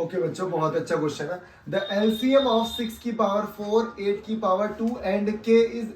Okay बच्चों, बहुत अच्छा क्वेश्चन है। द एलसीएम ऑफ 6 की पावर 4, 8 की पावर 2 एंड k इज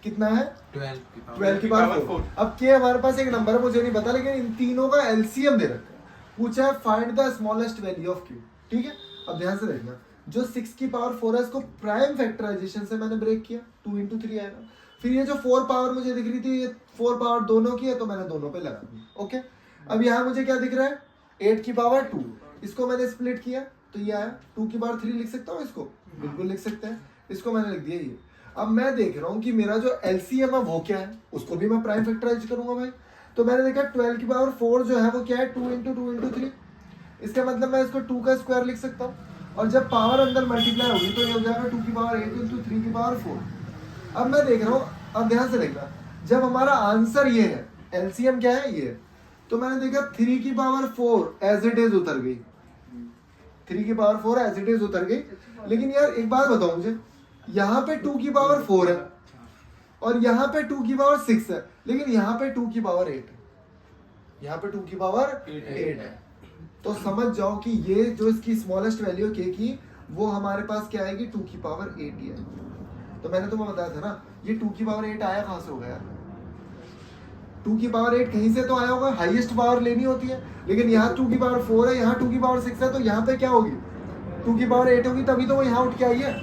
कितना है? 12 की पावर 4। अब k हमारे पास एक नंबर है, मुझे नहीं पता, लेकिन इन तीनों का एलसीएम दे रखा है। पूछा है find the smallest value of q। ठीक है, अब ध्यान से देखना, जो 6 की पावर 4 है इसको प्राइम फैक्टराइजेशन से मैंने ब्रेक किया, 2 into 3 आएगा। फिर ये जो 4 पावर मुझे दिख रही थी, ये 4 पावर दोनों की है, तो मैंने दोनों पे लगा दी। ओके, अब यहाँ मुझे क्या दिख रहा है? 8 की पावर 2, इसको मैंने स्प्लिट किया तो ये आया। 2 की पावर 3 लिख सकता हूँ इसको? बिल्कुल लिख सकते हैं, इसको मैंने लिख दिया ये। अब मैं देख रहा हूँ कि मेरा जो एलसीएम है वो क्या है, उसको भी मैं प्राइम फैक्टराइज करूंगा भाई। तो मैंने देखा 12 की पावर 4 जो है वो क्या है? 2 into 2 into 3। इसका मतलब मैं इसको 2 का स्क्वायर लिख सकता हूँ, और जब पावर अंदर मल्टीप्लाई होगी तो ये हो जाएगा 2 की पावर 8 into 3 की पावर 4। अब मैं देख रहा हूँ, अब ध्यान से देखना, जब हमारा आंसर ये है, एलसीएम क्या है ये, तो मैंने देखा 3 की पावर 4 एज इट इज उतर गई, 3 की पावर 4 एज इट इज उतर गई। लेकिन यार एक बात बताओ मुझे, यहाँ पे 2 की पावर 4 है और यहाँ पे 2 की पावर 6 है, लेकिन यहाँ पे 2 की पावर 8 है, यहाँ पे 2 की पावर 8 है। तो समझ जाओ कि ये जो इसकी स्मॉलेस्ट वैल्यू है k की, वो हमारे पास क्या आएगी? 2 की पावर 8 ही है। तो मैंने तुम्हें बताया था ना, ये 2 की पावर 8 आया कहाँ से होगा यार? 2 की पावर 8 कहीं से तो आया होगा, हाईएस्ट पावर लेनी होती है। लेकिन यहाँ 2 की पावर 4 है, यहाँ 2 की पावर 6 है, तो यहाँ पे क्या होगी? 2 की पावर 8 होगी, तभी तो वो यहाँ उठ के आई है।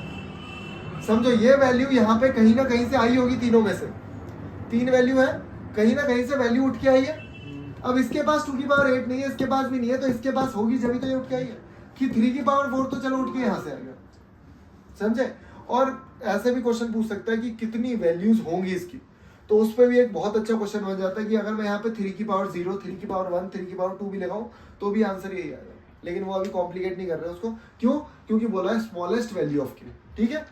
समझो, ये वैल्यू यहाँ पे कहीं ना कहीं से आई होगी, तीनों में से 3 वैल्यू है, कहीं ना कहीं से वैल्यू उठ के आई है। अब इसके पास 2 की पावर 8 नहीं है, इसके पास भी नहीं है, तो इसके पास होगी जब तो ये उठ के आई है। कि 3 की पावर 4 तो चलो उठ के यहाँ से आएगा, समझे? और ऐसे भी क्वेश्चन पूछ सकता है कि कितनी वैल्यूज होंगी इसकी, तो उस पर भी एक बहुत अच्छा क्वेश्चन बन जाता है कि अगर मैं यहाँ पे 3 की पावर 0, 3 की पावर 1, 3 की पावर 2 भी लगाऊं तो भी आंसर यही आएगा। लेकिन वो अभी कॉम्प्लिकेट नहीं कर रहे हैं उसको, क्यों? क्योंकि बोला है स्मॉलेस्ट वैल्यू ऑफ क्यू। ठीक है।